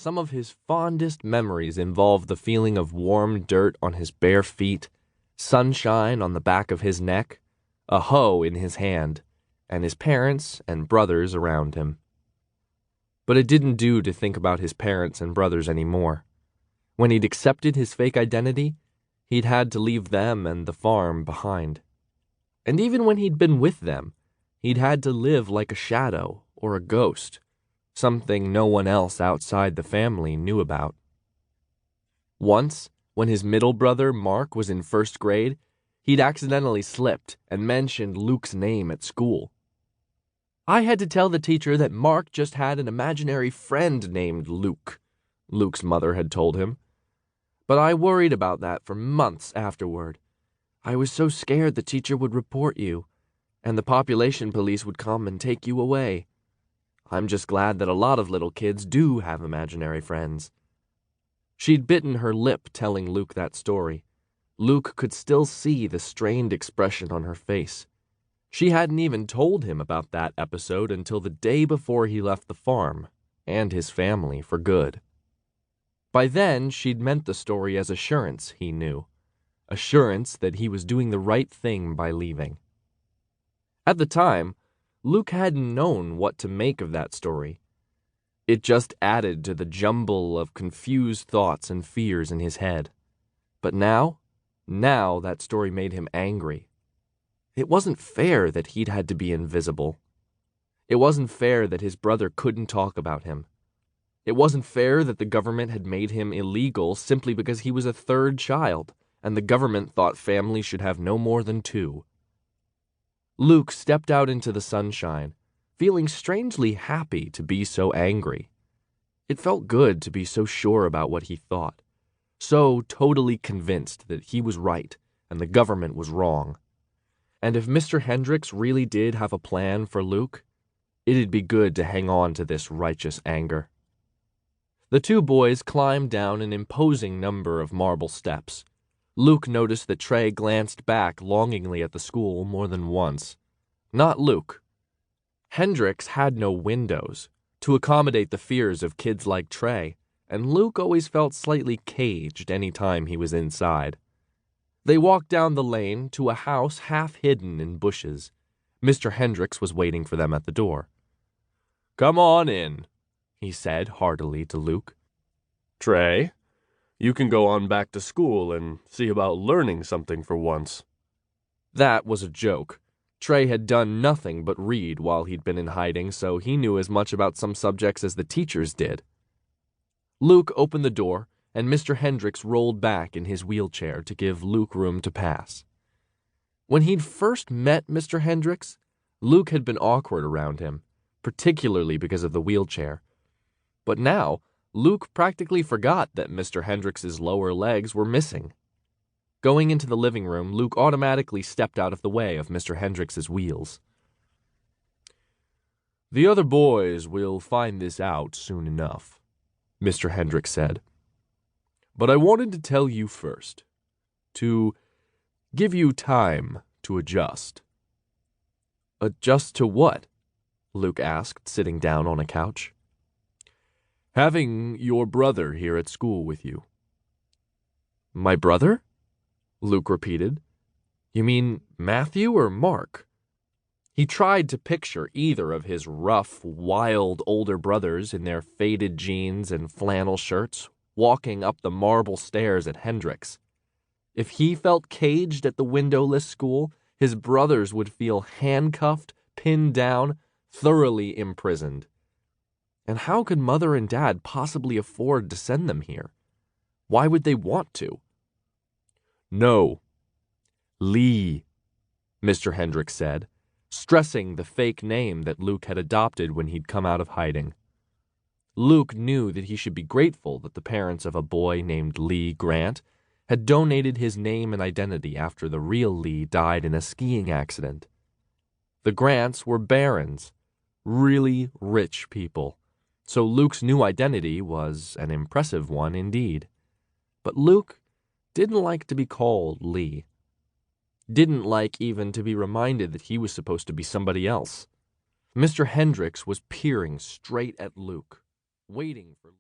Some of his fondest memories involve the feeling of warm dirt on his bare feet, sunshine on the back of his neck, a hoe in his hand, and his parents and brothers around him. But it didn't do to think about his parents and brothers anymore. When he'd accepted his fake identity, he'd had to leave them and the farm behind. And even when he'd been with them, he'd had to live like a shadow or a ghost, something no one else outside the family knew about. Once, when his middle brother, Mark, was in first grade, he'd accidentally slipped and mentioned Luke's name at school. "I had to tell the teacher that Mark just had an imaginary friend named Luke," Luke's mother had told him. "But I worried about that for months afterward. I was so scared the teacher would report you, and the population police would come and take you away. I'm just glad that a lot of little kids do have imaginary friends." She'd bitten her lip telling Luke that story. Luke could still see the strained expression on her face. She hadn't even told him about that episode until the day before he left the farm and his family for good. By then, she'd meant the story as assurance, he knew. Assurance that he was doing the right thing by leaving. At the time, Luke hadn't known what to make of that story. It just added to the jumble of confused thoughts and fears in his head. But now that story made him angry. It wasn't fair that he'd had to be invisible. It wasn't fair that his brother couldn't talk about him. It wasn't fair that the government had made him illegal simply because he was a third child, and the government thought families should have no more than 2. Luke stepped out into the sunshine, feeling strangely happy to be so angry. It felt good to be so sure about what he thought, so totally convinced that he was right and the government was wrong. And if Mr. Hendricks really did have a plan for Luke, it'd be good to hang on to this righteous anger. The 2 boys climbed down an imposing number of marble steps. Luke noticed that Trey glanced back longingly at the school more than once. Not Luke. Hendricks had no windows to accommodate the fears of kids like Trey, and Luke always felt slightly caged any time he was inside. They walked down the lane to a house half hidden in bushes. Mr. Hendricks was waiting for them at the door. "Come on in," he said heartily to Luke. "Trey, you can go on back to school and see about learning something for once." That was a joke. Trey had done nothing but read while he'd been in hiding, so he knew as much about some subjects as the teachers did. Luke opened the door, and Mr. Hendricks rolled back in his wheelchair to give Luke room to pass. When he'd first met Mr. Hendricks, Luke had been awkward around him, particularly because of the wheelchair. But now, Luke practically forgot that Mr. Hendricks's lower legs were missing. Going into the living room, Luke automatically stepped out of the way of Mr. Hendricks's wheels. "The other boys will find this out soon enough," Mr. Hendricks said. "But I wanted to tell you first, to give you time to adjust." "Adjust to what?" Luke asked, sitting down on a couch. "Having your brother here at school with you." "My brother?" Luke repeated. "You mean Matthew or Mark?" He tried to picture either of his rough, wild older brothers in their faded jeans and flannel shirts, walking up the marble stairs at Hendricks. If he felt caged at the windowless school, his brothers would feel handcuffed, pinned down, thoroughly imprisoned. And how could Mother and Dad possibly afford to send them here? Why would they want to? "No. Lee," Mr. Hendricks said, stressing the fake name that Luke had adopted when he'd come out of hiding. Luke knew that he should be grateful that the parents of a boy named Lee Grant had donated his name and identity after the real Lee died in a skiing accident. The Grants were barons, really rich people, so Luke's new identity was an impressive one indeed. But Luke didn't like to be called Lee. Didn't like even to be reminded that he was supposed to be somebody else. Mr. Hendricks was peering straight at Luke, waiting for